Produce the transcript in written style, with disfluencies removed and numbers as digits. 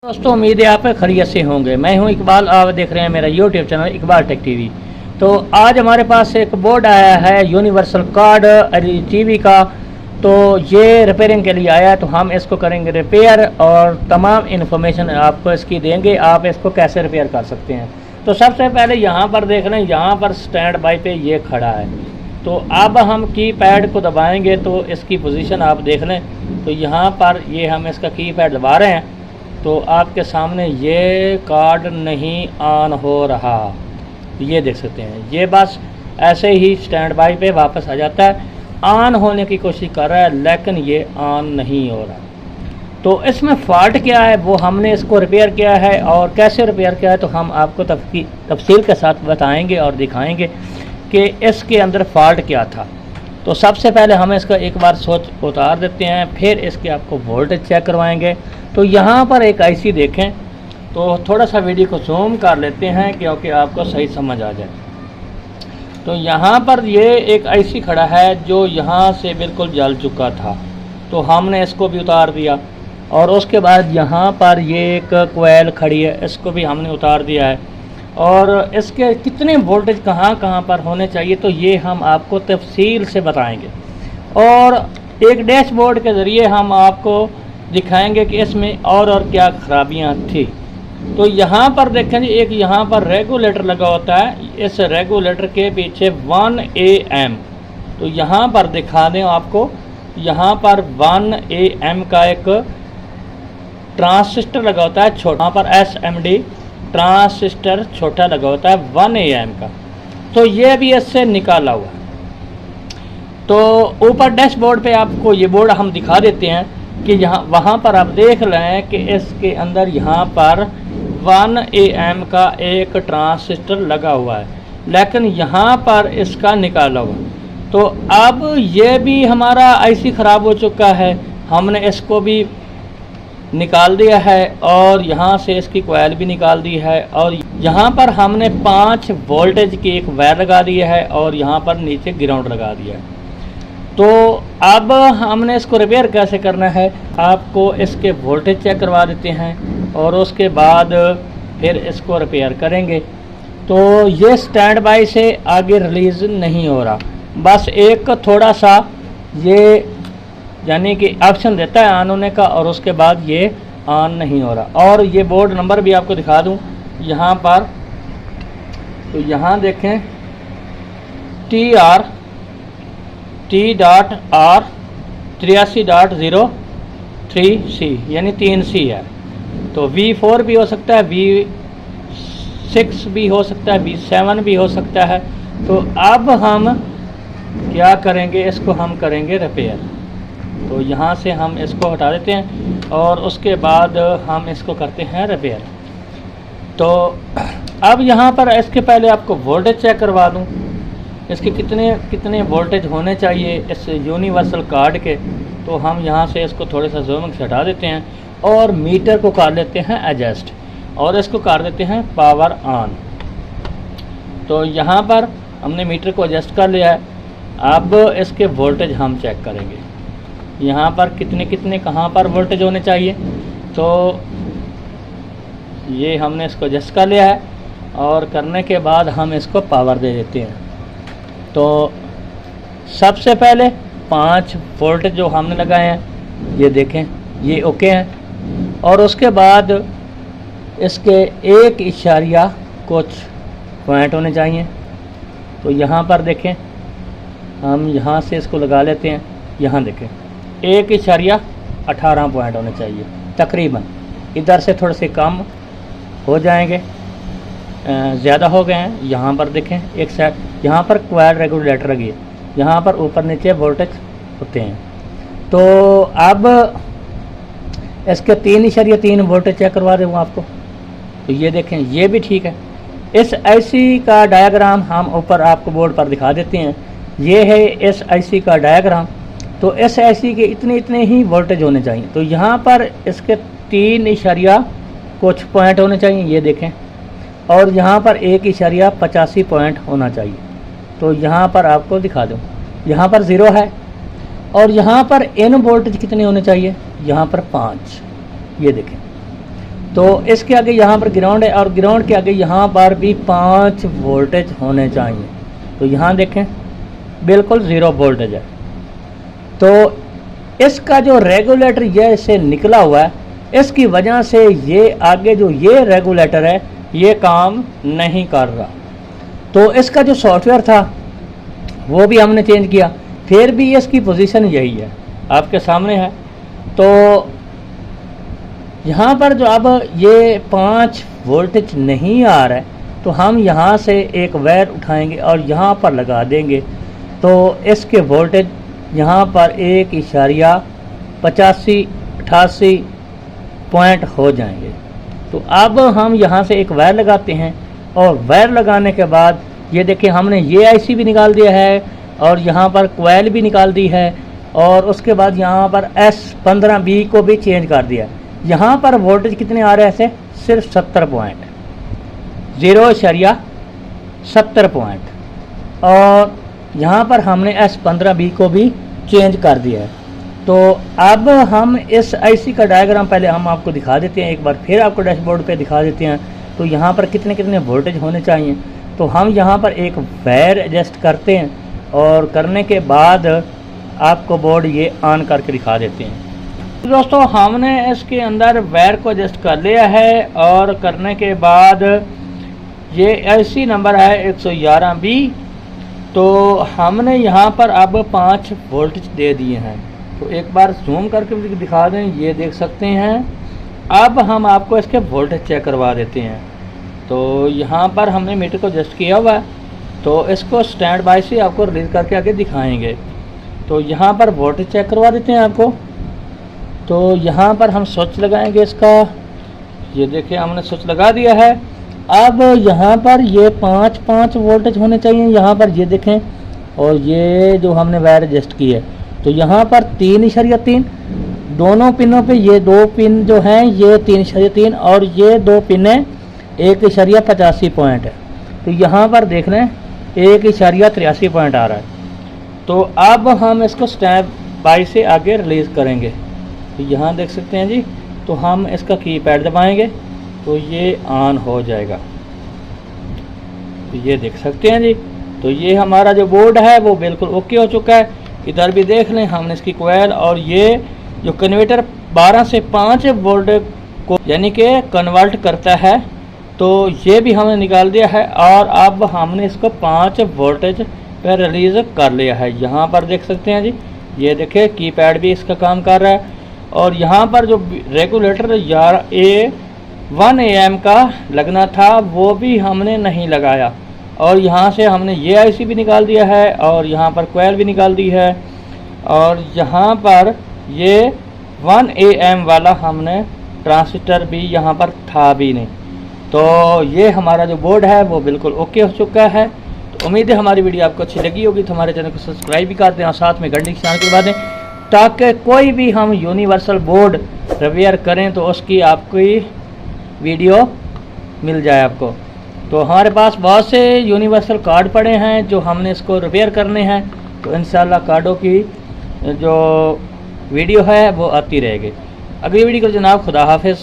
दोस्तों उम्मीद है आप खैरियत से होंगे। मैं हूं इकबाल, आप देख रहे हैं मेरा YouTube channel Iqbal tech TV. तो आज हमारे पास एक बोर्ड आया है यूनिवर्सल कार्ड टीवी का। तो ये रिपेयरिंग के लिए आया है, तो हम इसको करेंगे रिपेयर और तमाम इन्फॉर्मेशन आपको इसकी देंगे, आप इसको कैसे रिपेयर कर सकते हैं। तो सबसे पहले यहाँ पर देख लें, यहाँ पर स्टैंड बाई पे ये खड़ा है। तो अब हम की पैड को दबाएँगे तो इसकी पोजीशन आप देख लें। तो यहाँ पर ये हम इसका की पैड दबा रहे हैं तो आपके सामने ये कार्ड नहीं ऑन हो रहा, ये देख सकते हैं। ये बस ऐसे ही स्टैंड बाई पे वापस आ जाता है, ऑन होने की कोशिश कर रहा है लेकिन ये ऑन नहीं हो रहा। तो इसमें फ़ॉल्ट क्या है वो हमने इसको रिपेयर किया है, और कैसे रिपेयर किया है तो हम आपको तफसील के साथ बताएंगे और दिखाएंगे कि इसके अंदर फ़ॉल्ट क्या था। तो सबसे पहले हम इसका एक बार स्विच उतार देते हैं, फिर इसके आपको वोल्टेज चेक करवाएंगे। तो यहाँ पर एक आईसी देखें, तो थोड़ा सा वीडियो को जूम कर लेते हैं क्योंकि आपको सही समझ आ जाए। तो यहाँ पर ये एक आईसी खड़ा है जो यहाँ से बिल्कुल जल चुका था, तो हमने इसको भी उतार दिया। और उसके बाद यहाँ पर ये एक कोयल खड़ी है, इसको भी हमने उतार दिया है। और इसके कितने वोल्टेज कहाँ कहाँ पर होने चाहिए तो ये हम आपको तफसील से बताएंगे, और एक डैशबोर्ड के ज़रिए हम आपको दिखाएंगे कि इसमें और क्या ख़राबियाँ थी। तो यहाँ पर देखें जी, एक यहाँ पर रेगुलेटर लगा होता है, इस रेगुलेटर के पीछे 1 AM, तो यहाँ पर दिखा दें आपको, यहाँ पर 1 AM का एक ट्रांसिस्टर लगा होता है छोटा, यहाँ पर SMD ट्रांसिस्टर छोटा लगा होता है 1 AM का, तो ये भी इससे निकाला हुआ है। तो ऊपर डैशबोर्ड पे आपको ये बोर्ड हम दिखा देते हैं कि यहाँ वहाँ पर आप देख रहे हैं कि इसके अंदर यहाँ पर 1 AM का एक ट्रांसिस्टर लगा हुआ है, लेकिन यहाँ पर इसका निकाला हुआ। तो अब ये भी हमारा आईसी ख़राब हो चुका है, हमने इसको भी निकाल दिया है और यहाँ से इसकी कोयल भी निकाल दी है, और यहाँ पर हमने 5 वोल्टेज की एक वायर लगा दी है और यहाँ पर नीचे ग्राउंड लगा दिया है। तो अब हमने इसको रिपेयर कैसे करना है, आपको इसके वोल्टेज चेक करवा देते हैं और उसके बाद फिर इसको रिपेयर करेंगे। तो ये स्टैंड बाई से आगे रिलीज़ नहीं हो रहा, बस एक थोड़ा सा ये यानी कि ऑप्शन देता है ऑन होने का, और उसके बाद ये ऑन नहीं हो रहा। और ये बोर्ड नंबर भी आपको दिखा दूं यहाँ पर, तो यहाँ देखें TR T.R 83.03C यानी 3C है। तो V4 भी हो सकता है, V6 भी हो सकता है, V7 भी हो सकता है। तो अब हम क्या करेंगे, इसको हम करेंगे रिपेयर। तो यहाँ से हम इसको हटा देते हैं और उसके बाद हम इसको करते हैं रिपेयर। तो अब यहाँ पर इसके पहले आपको वोल्टेज चेक करवा दूँ, इसके कितने वोल्टेज होने चाहिए इस यूनिवर्सल कार्ड के। तो हम यहाँ से इसको थोड़े सा जूमिंग से हटा देते हैं और मीटर को कर लेते हैं एडजस्ट, और इसको कर देते हैं पावर ऑन। तो यहाँ पर हमने मीटर को एडजस्ट कर लिया है। अब इसके वोल्टेज हम चेक करेंगे, यहाँ पर कितने कहाँ पर वोल्टेज होने चाहिए। तो ये हमने इसको एडजस्ट कर लिया है, और करने के बाद हम इसको पावर दे देते हैं। तो सबसे पहले 5 वोल्ट जो हमने लगाए हैं ये देखें, ये ओके हैं। और उसके बाद इसके 1 इशारिया कुछ पॉइंट होने चाहिए। तो यहाँ पर देखें, हम यहाँ से इसको लगा लेते हैं, यहाँ देखें 1.18 पॉइंट होने चाहिए तकरीबन। इधर से थोड़े से कम हो जाएंगे, ज़्यादा हो गए हैं। यहाँ पर देखें एक साइड, यहाँ पर कोयल रेगुलेटर लगी है, यहाँ पर ऊपर नीचे वोल्टेज होते हैं। तो अब इसके 3.3 वोल्टेज चेक करवा दूँ आपको। तो ये देखें, ये भी ठीक है। इस आईसी का डायग्राम हम ऊपर आपको बोर्ड पर दिखा देते हैं। ये है इस आईसी का डायग्राम। तो इस आईसी के इतने ही वोल्टेज होने चाहिए। तो यहाँ पर इसके 3 कुछ पॉइंट होने चाहिए, ये देखें। और यहाँ पर 1.85 पॉइंट होना चाहिए। तो यहाँ पर आपको दिखा दूँ, यहाँ पर 0 है। और यहाँ पर इन वोल्टेज कितने होने चाहिए, यहाँ पर 5, ये देखें। तो इसके आगे यहाँ पर ग्राउंड है और ग्राउंड के आगे यहाँ पर भी 5 वोल्टेज होने चाहिए। तो यहाँ देखें बिल्कुल 0 वोल्टेज है। तो इसका जो रेगुलेटर ये से निकला हुआ है, इसकी वजह से ये आगे जो ये रेगुलेटर है ये काम नहीं कर रहा। तो इसका जो सॉफ्टवेयर था वो भी हमने चेंज किया, फिर भी इसकी पोजीशन यही है, आपके सामने है। तो यहाँ पर जो अब ये 5 वोल्टेज नहीं आ रहा है, तो हम यहाँ से एक वायर उठाएंगे और यहाँ पर लगा देंगे। तो इसके वोल्टेज यहाँ पर 1.85-88 पॉइंट हो जाएंगे। तो अब हम यहाँ से एक वायर लगाते हैं और वायर लगाने के बाद ये देखिए हमने ये आईसी भी निकाल दिया है और यहाँ पर कोयल भी निकाल दी है और उसके बाद यहाँ पर S15B को भी चेंज कर दिया। यहाँ पर वोल्टेज कितने आ रहे हैं ऐसे? सिर्फ 70 पॉइंट, 0.70 पॉइंट। और यहाँ पर हमने S15B को भी चेंज कर दिया है। तो अब हम इस आईसी का डायग्राम पहले हम आपको दिखा देते हैं, एक बार फिर आपको डैशबोर्ड पे दिखा देते हैं। तो यहाँ पर कितने कितने वोल्टेज होने चाहिए। तो हम यहाँ पर एक वायर एडजस्ट करते हैं और करने के बाद आपको बोर्ड ये ऑन करके दिखा देते हैं। तो दोस्तों हमने इसके अंदर वायर को एडजस्ट कर लिया है और करने के बाद ये आईसी नंबर है 111B। तो हमने यहाँ पर अब 5 वोल्टेज दे दिए हैं। तो एक बार जूम करके दिखा दें, ये देख सकते हैं। अब हम आपको इसके वोल्टेज चेक करवा देते हैं। तो यहाँ पर हमने मीटर को एडजस्ट किया हुआ है, तो इसको स्टैंड बाय से आपको रिलीज करके आगे दिखाएंगे। तो यहाँ पर वोल्टेज चेक करवा देते हैं आपको। तो यहाँ पर हम स्विच लगाएंगे इसका, ये देखिए हमने स्विच लगा दिया है। अब यहाँ पर ये 5 वोल्टेज होने चाहिए, यहाँ पर ये देखें। और ये जो हमने वायर एडजस्ट की है, तो यहाँ पर 3.3 दोनों पिनों पे, ये 2 पिन जो हैं ये 3.3 और ये 2 पिनें 1.85 पॉइंट है। तो यहाँ पर देख लें 1.83 पॉइंट आ रहा है। तो अब हम इसको स्टैंड बाय से आगे रिलीज़ करेंगे। तो यहाँ देख सकते हैं जी। तो हम इसका कीपैड दबाएंगे तो ये ऑन हो जाएगा। तो ये देख सकते हैं जी। तो ये हमारा जो बोर्ड है वो बिल्कुल ओके हो चुका है। इधर भी देख लें हमने इसकी कोयल और ये जो कन्वर्टर 12 से 5 वोल्ट को यानी कि कन्वर्ट करता है, तो ये भी हमने निकाल दिया है। और अब हमने इसको 5 वोल्टेज पर रिलीज़ कर लिया है। यहाँ पर देख सकते हैं जी, ये देखिए कीपैड भी इसका काम कर रहा है। और यहाँ पर जो रेगुलेटर 1 AM का लगना था वो भी हमने नहीं लगाया। और यहाँ से हमने ये आईसी भी निकाल दिया है और यहाँ पर कोयल भी निकाल दी है। और यहाँ पर ये 1 AM वाला हमने ट्रांजिस्टर भी यहाँ पर था भी नहीं। तो ये हमारा जो बोर्ड है वो बिल्कुल ओके हो चुका है। तो उम्मीद है हमारी वीडियो आपको अच्छी लगी होगी। तो हमारे चैनल को सब्सक्राइब भी कर दें और साथ में घंटी की निशान करवा दें, ताकि कोई भी हम यूनिवर्सल बोर्ड रिपेयर करें तो उसकी आपकी वीडियो मिल जाए आपको। तो हमारे पास बहुत से यूनिवर्सल कार्ड पड़े हैं जो हमने इसको रिपेयर करने हैं। तो इंशाल्लाह कार्डों की जो वीडियो है वो आती रहेगी। अगली वीडियो को जनाब खुदा हाफिज़।